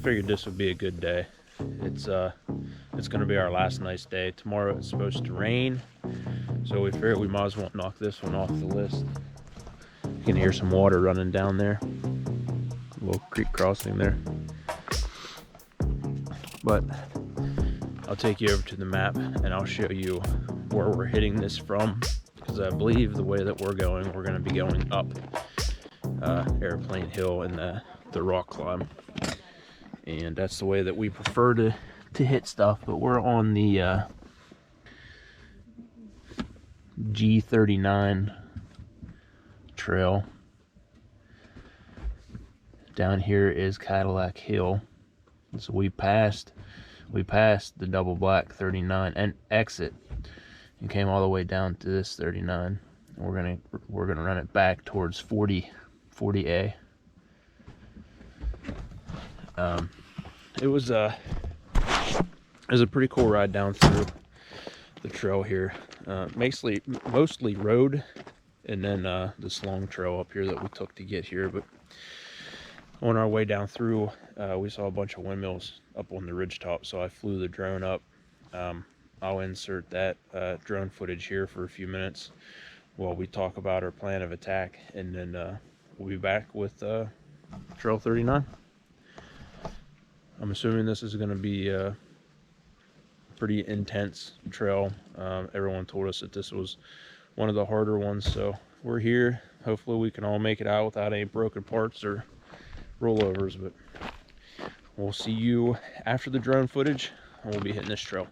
figured this would be a good day. It's gonna be our last nice day. Tomorrow it's supposed to rain, so we figured we might as well knock this one off the list. You can hear some water running down there, a little creek crossing there. But I'll take you over to the map and I'll show you where we're hitting this from, because I believe the way that we're going to be going up Airplane Hill and the rock climb, and that's the way that we prefer to hit stuff. But we're on the G39 trail. Down here is Cadillac Hill, so we passed the double black 39 and exit and came all the way down to this 39. We're gonna run it back towards 40A. It was a pretty cool ride down through the trail here. Mostly road, and then this long trail up here that we took to get here. But on our way down through, we saw a bunch of windmills up on the ridge top, so I flew the drone up. I'll insert that drone footage here for a few minutes while we talk about our plan of attack, and then we'll be back with Trail 39. I'm assuming this is going to be a pretty intense trail. Everyone told us that this was one of the harder ones, so we're here. Hopefully we can all make it out without any broken parts or rollovers, but we'll see you after the drone footage, and we'll be hitting this trail.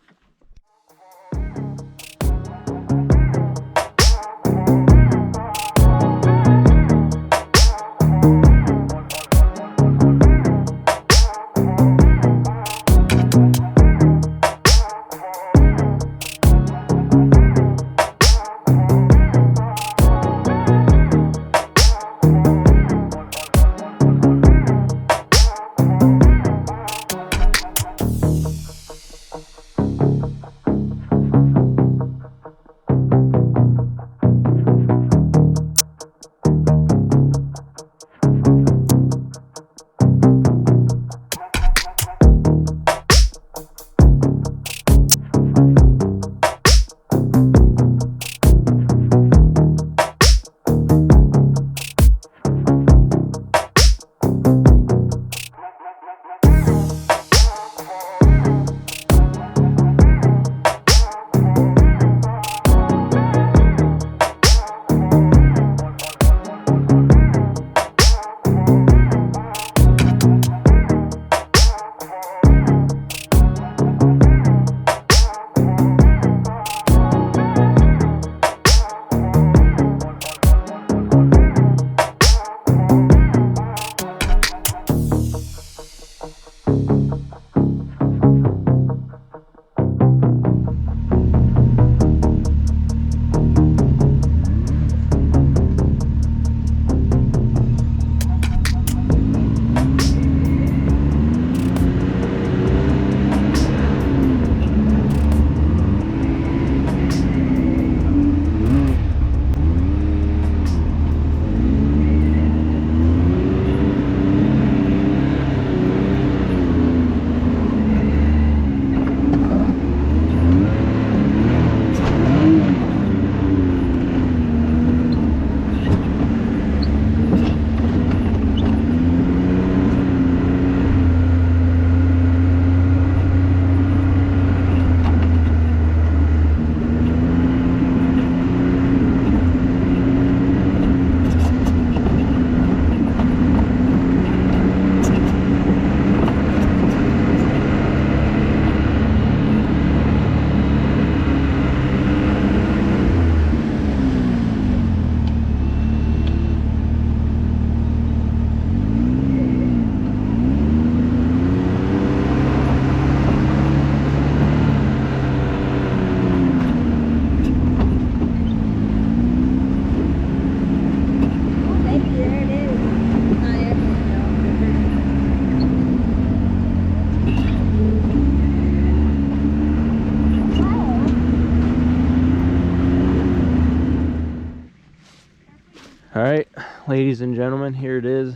All right, ladies and gentlemen, here it is.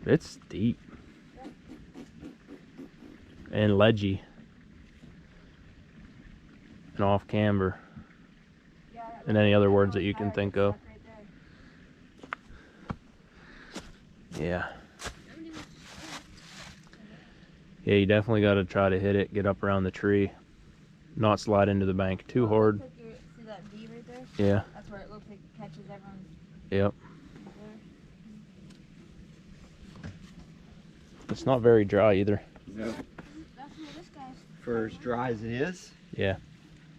It's deep. And ledgy. And off camber. And any other words that you can think of. Yeah. Yeah, you definitely got to try to hit it, get up around the tree, not slide into the bank too hard. See that V right there? Yeah. That's where it looks like it catches everyone. Yep. It's not very dry either. No. That's where this guy's. For as dry as it is, Yeah.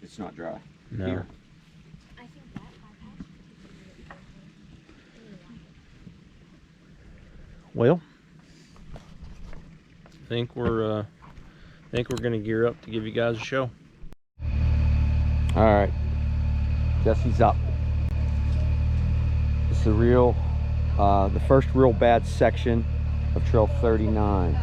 it's not dry. No. Here. I think that Well, I think we're gonna gear up to give you guys a show. All right, Jesse's up. It's the real, the first real bad section of Trail 39.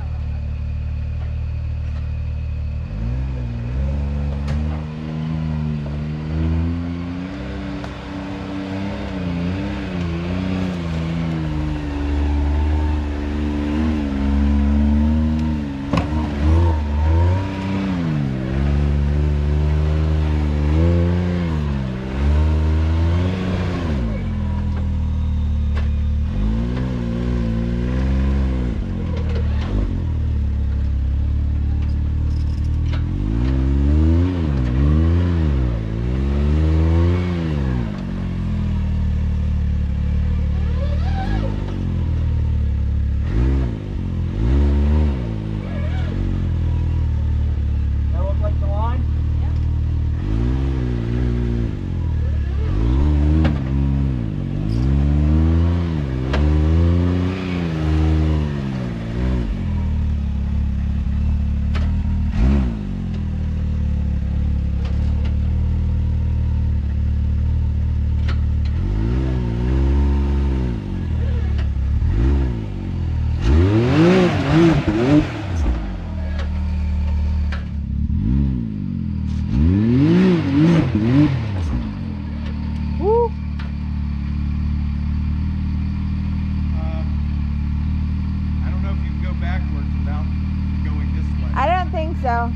So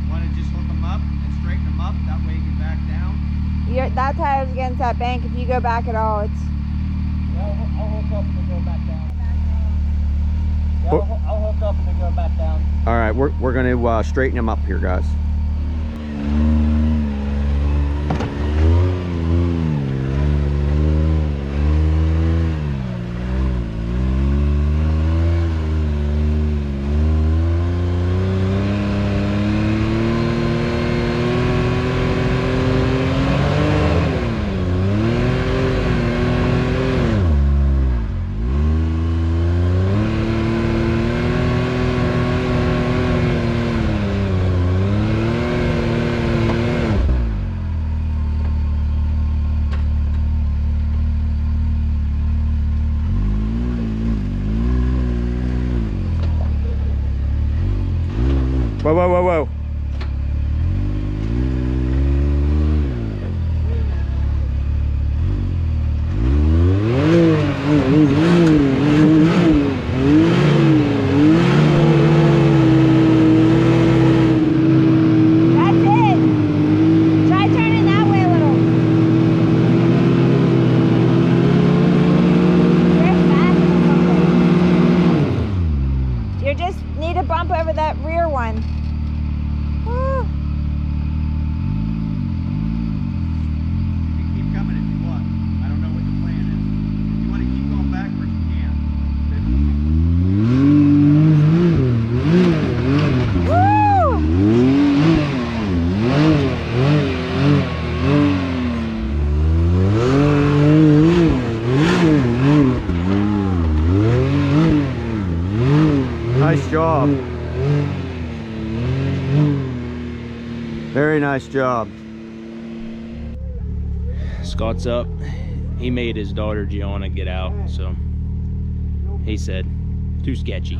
Want to just hook them up and straighten them up? That way you can back down? that tire's against that bank. If you go back at all, it's... Yeah, I'll hook up and then go back down. Yeah, I'll hook up and then go back down. All right, we're going to straighten them up here, guys. Whoa, whoa, whoa, whoa. That's it. Try turning that way a little. Drift back or something. You just need to bump over that rear one. Woo. You can keep coming if you want. I don't know what the plan is. If you want to keep going backwards, you can. Woo! Nice job. Very nice job. Scott's up. He made his daughter Gianna get out, so he said, too sketchy.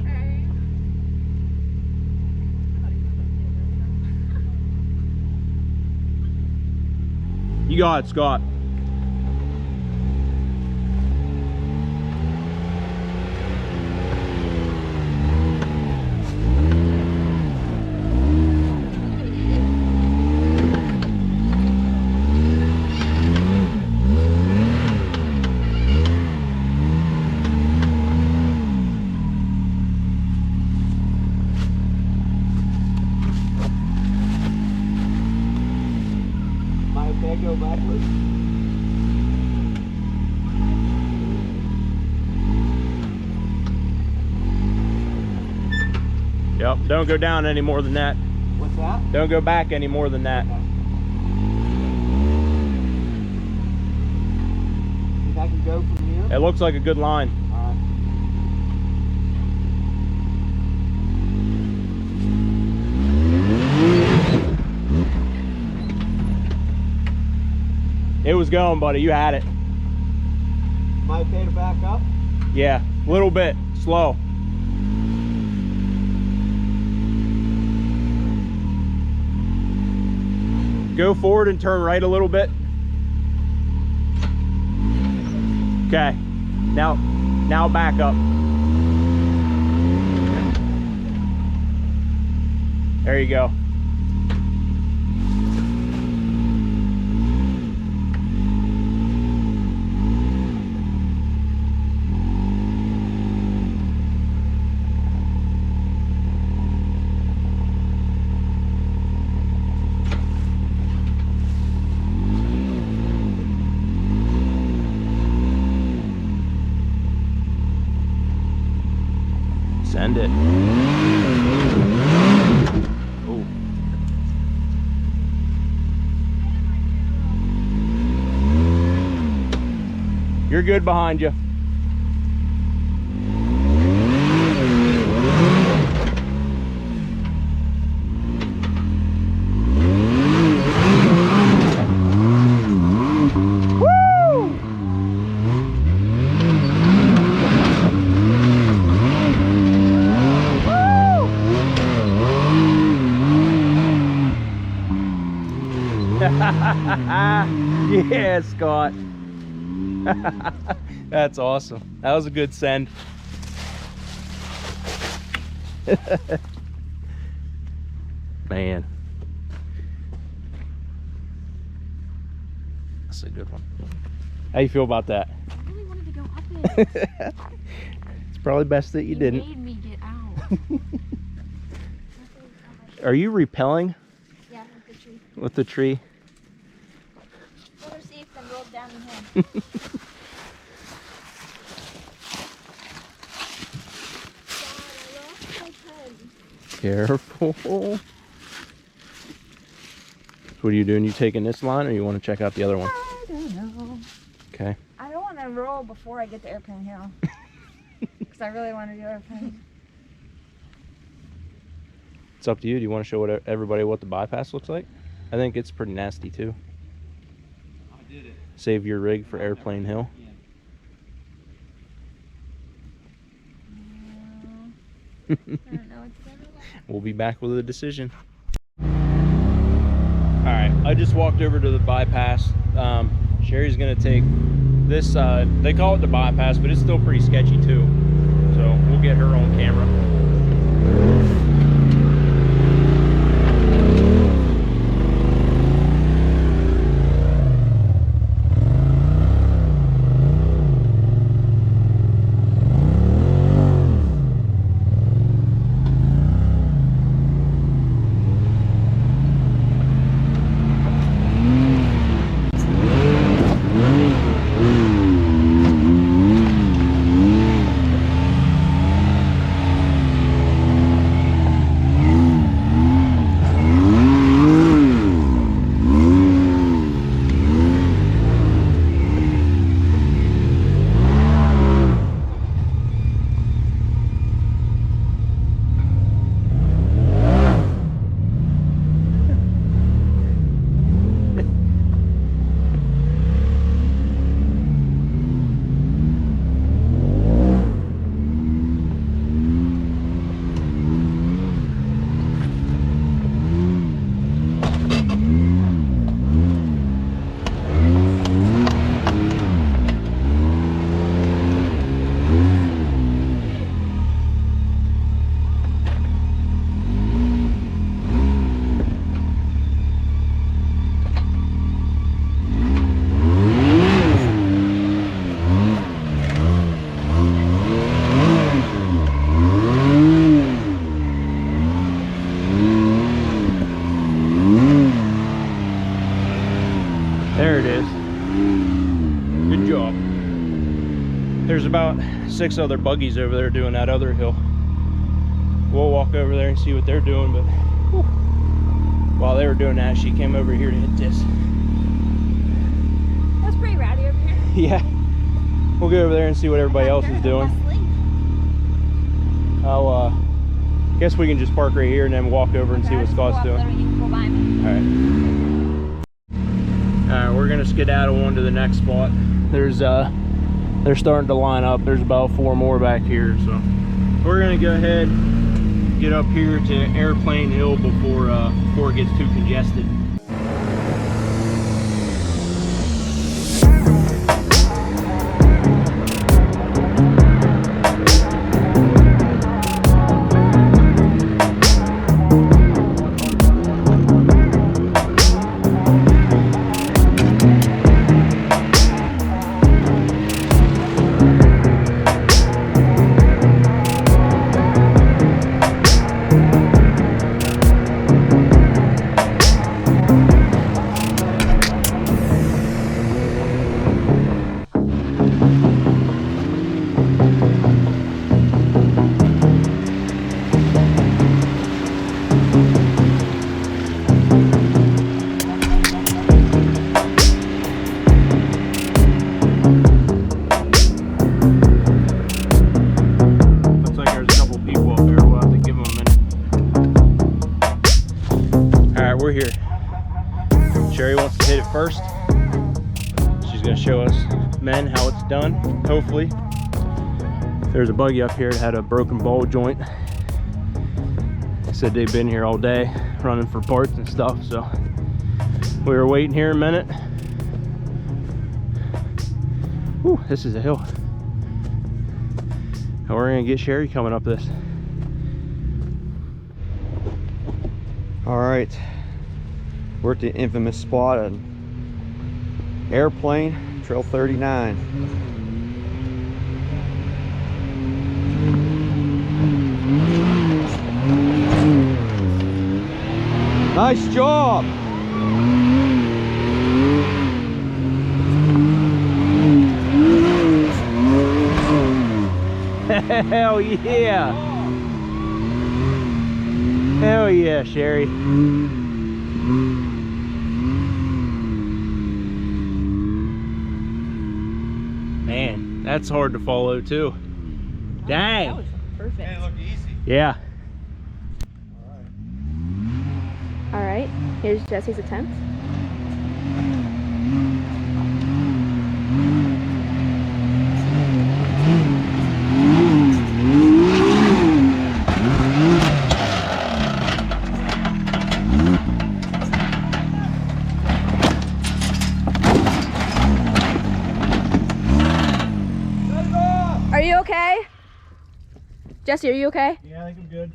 You got it, Scott. Yep, don't go down any more than that. What's that? Don't go back any more than that. Okay. Think I can go from here? It looks like a good line. All right. It was going, buddy. You had it. Am I okay to back up? Yeah, a little bit slow. Go forward and turn right a little bit. Okay. Now back up. There you go. Send it. Oh. You're good behind you. Yeah, Scott. That's awesome. That was a good send. Man. That's a good one. How you feel about that? I really wanted to go up it. It's probably best that you didn't. Made me get out. Are you repelling Yeah, with the tree. with the tree? We'll see if them rolled down the hill. Careful. What are you doing? You taking this line or you want to check out the other one? I don't know. Okay. I don't want to roll before I get to Airplane Hill. Because I really want to do Airplane. It's up to you. Do you want to show everybody what the bypass looks like? I think it's pretty nasty too. I did it. Save your rig for Airplane Hill. I don't know what's going on. We'll be back with a decision. All right, I just walked over to the bypass. Sherry's gonna take this, they call it the bypass, but it's still pretty sketchy too. So we'll get her on camera. There it is. Good job. There's about 6 other buggies over there doing that other hill. we'll walk over there and see what they're doing. But whew, while they were doing that, she came over here to hit this. That's pretty rowdy over here. Yeah, we'll go over there and see what everybody else is doing. I'll guess we can just park right here and then walk over and see what Scott's doing. Alright, we're gonna skedaddle on to the next spot. There's they're starting to line up. There's about 4 more back here, so we're gonna go ahead, get up here to Airplane Hill before it gets too congested. We're here. Sherry wants to hit it first. She's going to show us men how it's done, hopefully. There's a buggy up here that had a broken ball joint. Said they've been here all day running for parts and stuff, so we were waiting here a minute. Whew, this is a hill. And we're going to get Sherry coming up this. All right, we're at the infamous spot on Airplane, Trail 39. Nice job. Hell yeah. Hell yeah, Sherry. Man, that's hard to follow too. Dang. That was perfect. Hey, look easy. Yeah. All right, here's Jesse's attempt. Are you okay? Jesse, are you okay? Yeah, I think I'm good.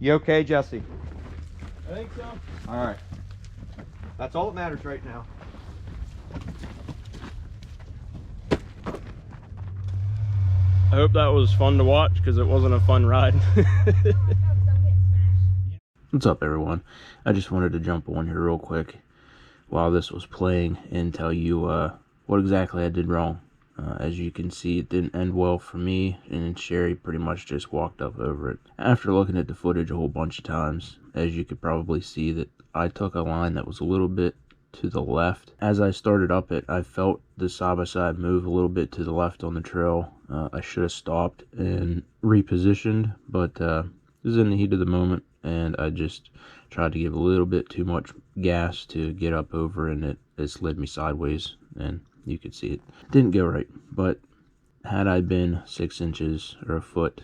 You okay, Jesse? I think so. All right. That's all that matters right now. I hope that was fun to watch because it wasn't a fun ride. What's up, everyone? I just wanted to jump on here real quick while this was playing and tell you what exactly I did wrong. As you can see, it didn't end well for me, and Sherry pretty much just walked up over it. After looking at the footage a whole bunch of times, as you could probably see, that I took a line that was a little bit to the left. As I started up it, I felt the side-by-side move a little bit to the left on the trail. I should have stopped and repositioned, but this is in the heat of the moment, and I just tried to give a little bit too much gas to get up over, and it slid me sideways, and you could see it didn't go right. But had I been 6 inches or a foot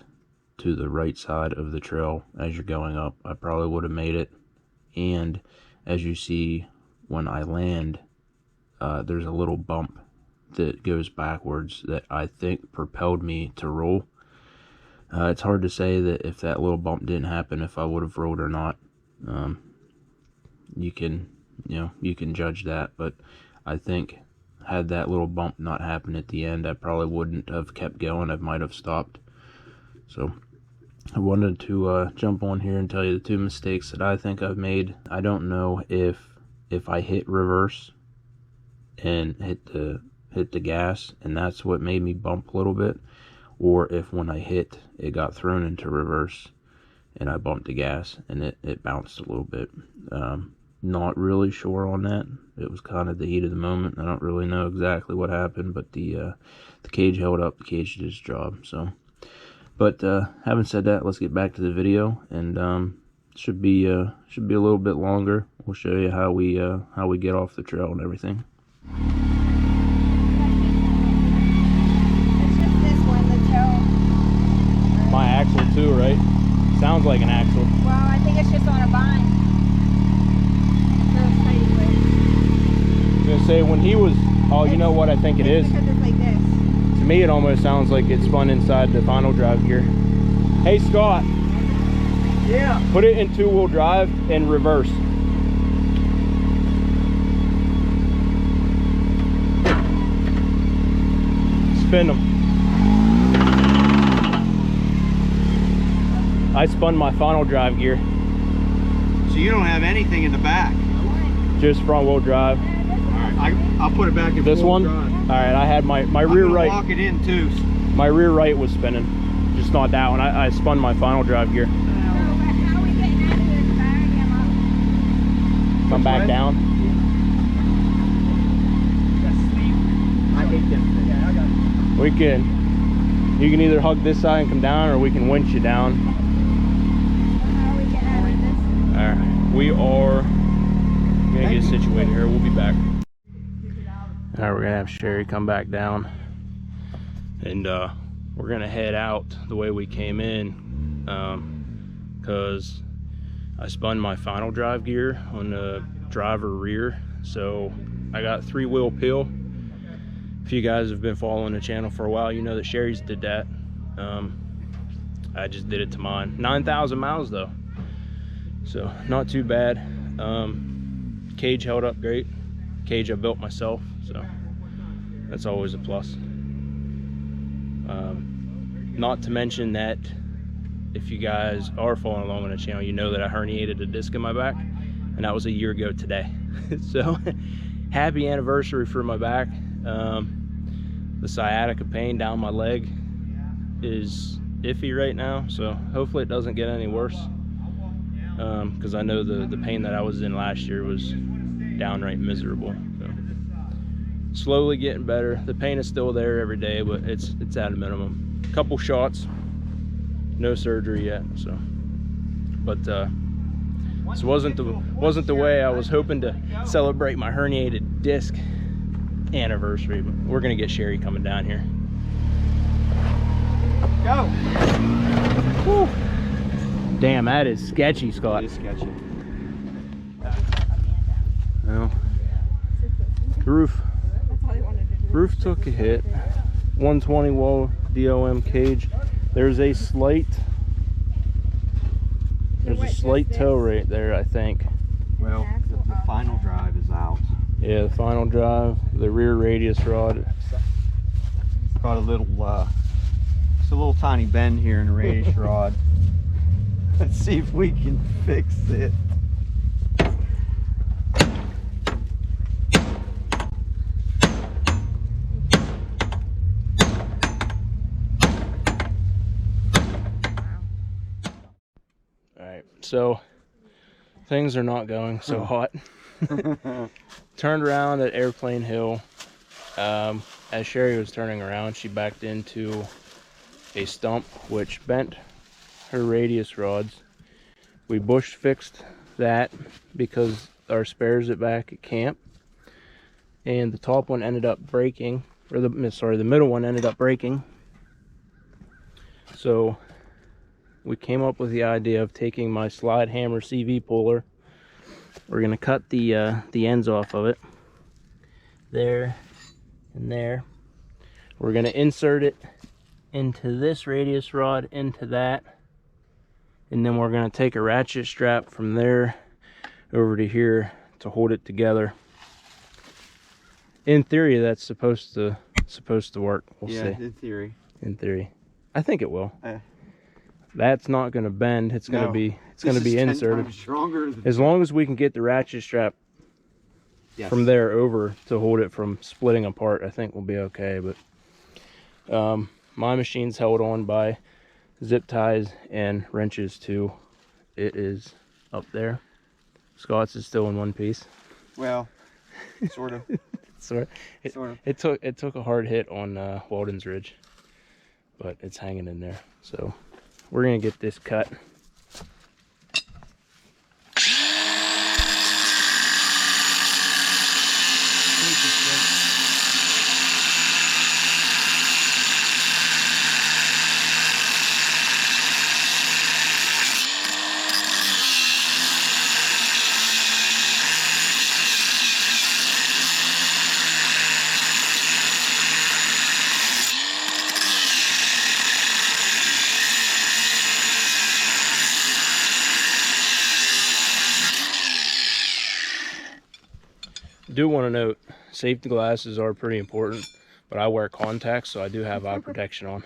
to to the right side of the trail as you're going up, I probably would have made it. And as you see, when I land, there's a little bump that goes backwards that I think propelled me to roll. It's hard to say that if that little bump didn't happen, if I would have rolled or not. You can judge that, but I think had that little bump not happened at the end, I probably wouldn't have kept going. I might have stopped. So I wanted to jump on here and tell you the two mistakes that I think I've made. I don't know if I hit reverse and hit the gas and that's what made me bump a little bit, or if when I hit it got thrown into reverse and I bumped the gas and it bounced a little bit. Not really sure on that. It was kind of the heat of the moment. I don't really know exactly what happened, but the cage held up. The cage did its job. So, but having said that, let's get back to the video, and should be a little bit longer. We'll show you how we get off the trail and everything. It's just this one, the toe. My axle too, right? Sounds like an axle. Well, I think it's just on a vine. I was gonna say when he was, oh, you know what I think it is? Because it's like this. To me, it almost sounds like it spun inside the final drive gear. Hey, Scott. Yeah. Put it in two-wheel drive and reverse. Spin them. I spun my final drive gear. So you don't have anything in the back? Just front-wheel drive. I'll put it back in This one? drive. All right, I had my rear right. Lock it in too. My rear right was spinning, just not that one. I spun my final drive gear. So, how are we getting out of here? Because I already am up. Come back down. I hate them things. Yeah, I got it. You can either hug this side and come down, or we can winch you down. How are we getting out of this? All right, we are gonna get situated here. We'll be back. All right, we're gonna have Sherry come back down, and we're gonna head out the way we came in, because I spun my final drive gear on the driver rear, so I got 3-wheel peel. If you guys have been following the channel for a while, you know that Sherry's did that. I just did it to mine. 9,000 miles though, so not too bad. Cage held up great. Cage I built myself, so that's always a plus. Not to mention that if you guys are following along on the channel, you know that I herniated a disc in my back, and that was a year ago today. So happy anniversary for my back. The sciatica pain down my leg is iffy right now, so hopefully it doesn't get any worse, because I know the pain that I was in last year was downright miserable. So slowly getting better. The pain is still there every day, but it's at a minimum. Couple shots, no surgery yet. So, but this wasn't the way I was hoping to celebrate my herniated disc anniversary. But we're gonna get Sherry coming down here. Go. Whew. Damn, that is sketchy, Scott. It is sketchy. Well, the roof took a hit. 120 wall DOM cage. There's a slight toe right there, I think. Well, the final drive is out. Yeah, the final drive, the rear radius rod. Got a little it's a little tiny bend here in the radius rod. Let's see if we can fix it. So things are not going so hot. Turned around at Airplane Hill. As Sherry was turning around, she backed into a stump which bent her radius rods. We bush fixed that because our spares it back at camp, and the top one ended up breaking, or the middle one ended up breaking. So we came up with the idea of taking my slide hammer CV puller. We're gonna cut the ends off of it, there and there. We're gonna insert it into this radius rod, into that, and then we're gonna take a ratchet strap from there over to here to hold it together. In theory, that's supposed to work. We'll see. In theory. In theory, I think it will. That's not going to bend. It's going to be inserted. Stronger than... As long as we can get the ratchet strap from there over to hold it from splitting apart, I think we'll be okay. But my machine's held on by zip ties and wrenches too. It is up there. Scott's is still in one piece. Well, sort of. It took a hard hit on Walden's Ridge, but it's hanging in there. So we're gonna get this cut. Do want to note, safety glasses are pretty important, but I wear contacts, so I do have eye protection on.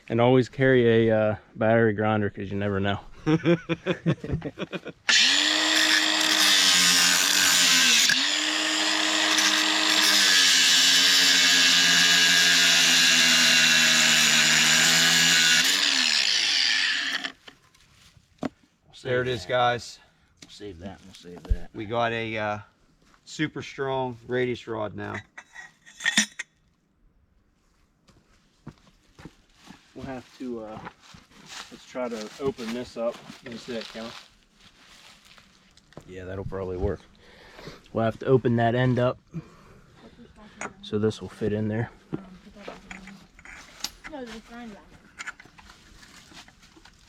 And always carry a battery grinder, because you never know. There it is, guys. Save that, we'll save that. We got a super strong radius rod now. We'll have to, let's try to open this up. Let me see that count. Yeah, that'll probably work. We'll have to open that end up, so this will fit in there.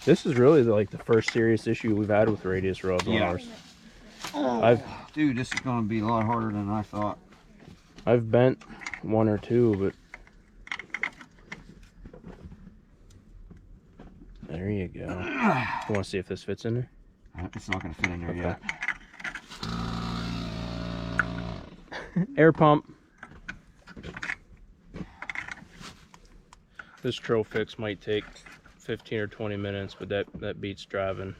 This is really like the first serious issue we've had with radius rods on ours. Dude, this is going to be a lot harder than I thought. I've bent one or two, but there you go. You want to see if this fits in there? It's not going to fit in there yet. Air pump. This trail fix might take 15 or 20 minutes, but that beats driving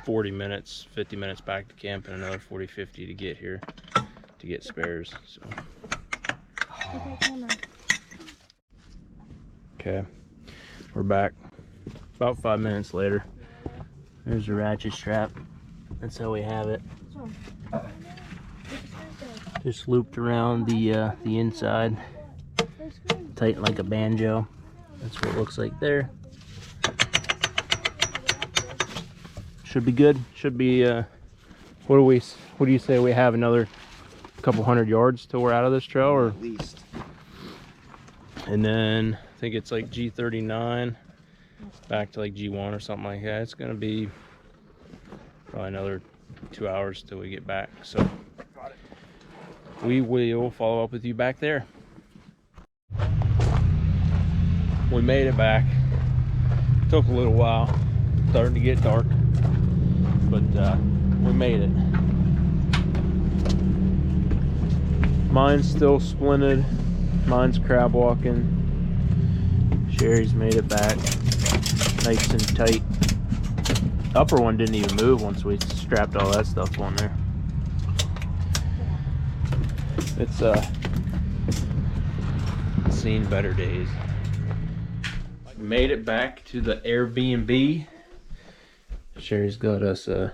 40 minutes, 50 minutes back to camp, and another 40, 50 to get here to get spares. So. Okay, we're back about 5 minutes later. There's the ratchet strap. That's how we have it. Just looped around the inside, tight like a banjo. That's what it looks like there. Should be good. Should be. What do you say we have? Another couple 100 yards till we're out of this trail, or at least. And then I think it's like G39 back to like G1 or something like that. It's gonna be probably another 2 hours till we get back. So we will follow up with you back there. We made it back. Took a little while. Starting to get dark, but we made it. Mine's still splinted. Mine's crab walking. Sherry's made it back nice and tight. Upper one didn't even move once we strapped all that stuff on there. It's seen better days. Made it back to the Airbnb. Sherry's got us a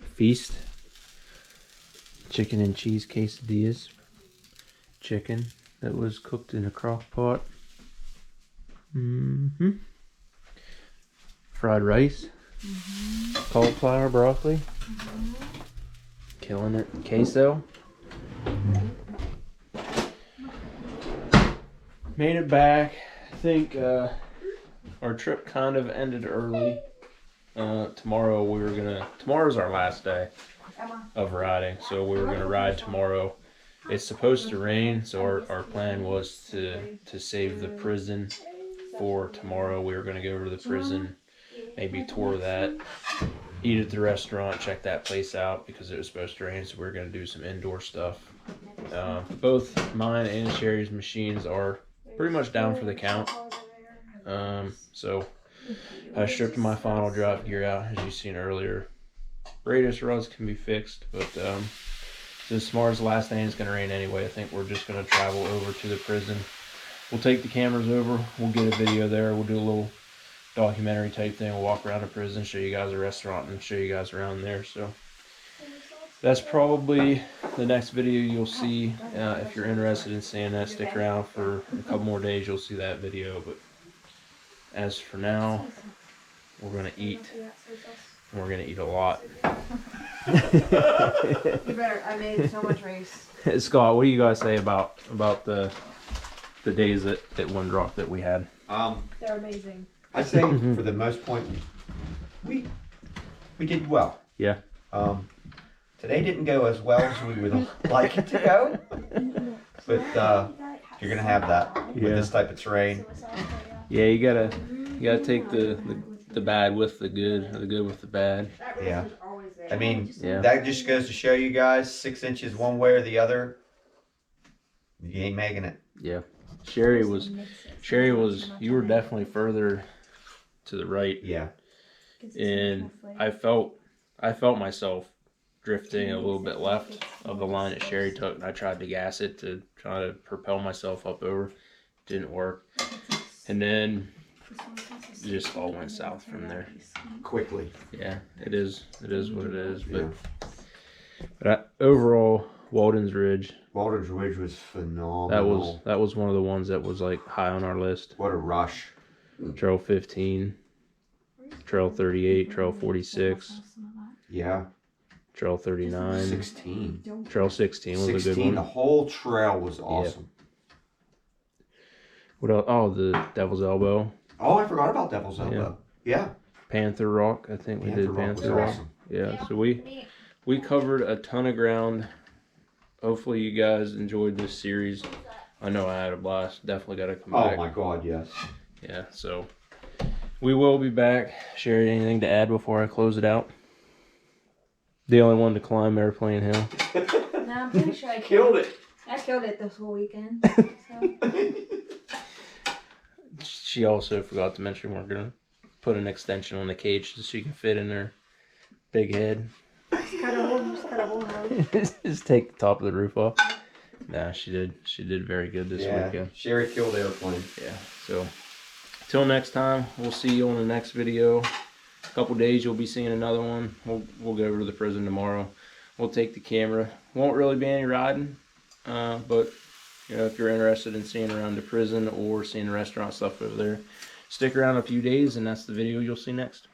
feast. Chicken and cheese quesadillas. Chicken that was cooked in a crock pot. Fried rice. Cauliflower, broccoli. Killing it. Queso. Made it back. I think our trip kind of ended early. Tomorrow's our last day of riding, so we were gonna ride tomorrow. It's supposed to rain, so our plan was to save the prison for tomorrow. We were gonna go over to the prison, maybe tour that, eat at the restaurant, check that place out because it was supposed to rain, so we were gonna do some indoor stuff. Both mine and Sherry's machines are pretty much down for the count. So I stripped my final drop gear out, as you've seen earlier. Radius rods can be fixed, but since tomorrow's the last day and it's going to rain anyway, I think we're just going to travel over to the prison. We'll take the cameras over, we'll get a video there, we'll do a little documentary type thing, we'll walk around the prison, show you guys the restaurant, and show you guys around there. So that's probably the next video you'll see. If you're interested in seeing that, stick around for a couple more days, you'll see that video. But as for now, we're going to eat. And we're going to eat a lot. You better. I made so much rice. Scott, what do you guys say about the days at Windrock that we had? They're amazing. I say for the most part, we did well. Yeah. Today didn't go as well as we would like it to go, but you're gonna have that with this type of terrain. Yeah, you gotta take the bad with the good, or the good with the bad. Yeah. I mean, that just goes to show you guys, 6 inches one way or the other, you ain't making it. Yeah. Sherry was, you were definitely further to the right. Yeah. And I felt myself drifting a little bit left of the line that Sherry took, and I tried to gas it to try to propel myself up over. Didn't work. And then it just all went south from there. Quickly. Yeah, it is what it is. But overall, Walden's Ridge was phenomenal. That was one of the ones that was like high on our list. What a rush. Trail 15, Trail 38, Trail 46. Yeah. Trail 39. 16. Trail 16 was a good one. The whole trail was awesome. What else? Oh, the Devil's Elbow. Oh, I forgot about Devil's Elbow. Yeah. Panther Rock. I think we did Panther Rock. Awesome. Yeah. So we covered a ton of ground. Hopefully you guys enjoyed this series. I know I had a blast. Definitely got to come back. Oh my God, yes. Yeah. So we will be back. Sherry, anything to add before I close it out? The only one to climb Airplane Hill. No, I'm pretty sure I Killed it. I killed it this whole weekend. So. She also forgot to mention we're gonna put an extension on the cage so she can fit in her big head. Just cut a hole out. Just take the top of the roof off. Nah, she did very good this weekend. Sherry killed Airplane. Yeah. So till next time, we'll see you on the next video. A couple days you'll be seeing another one. We'll go over to the prison tomorrow. We'll take the camera. Won't really be any riding, but you know, if you're interested in seeing around the prison or seeing the restaurant stuff over there, stick around a few days and that's the video you'll see next.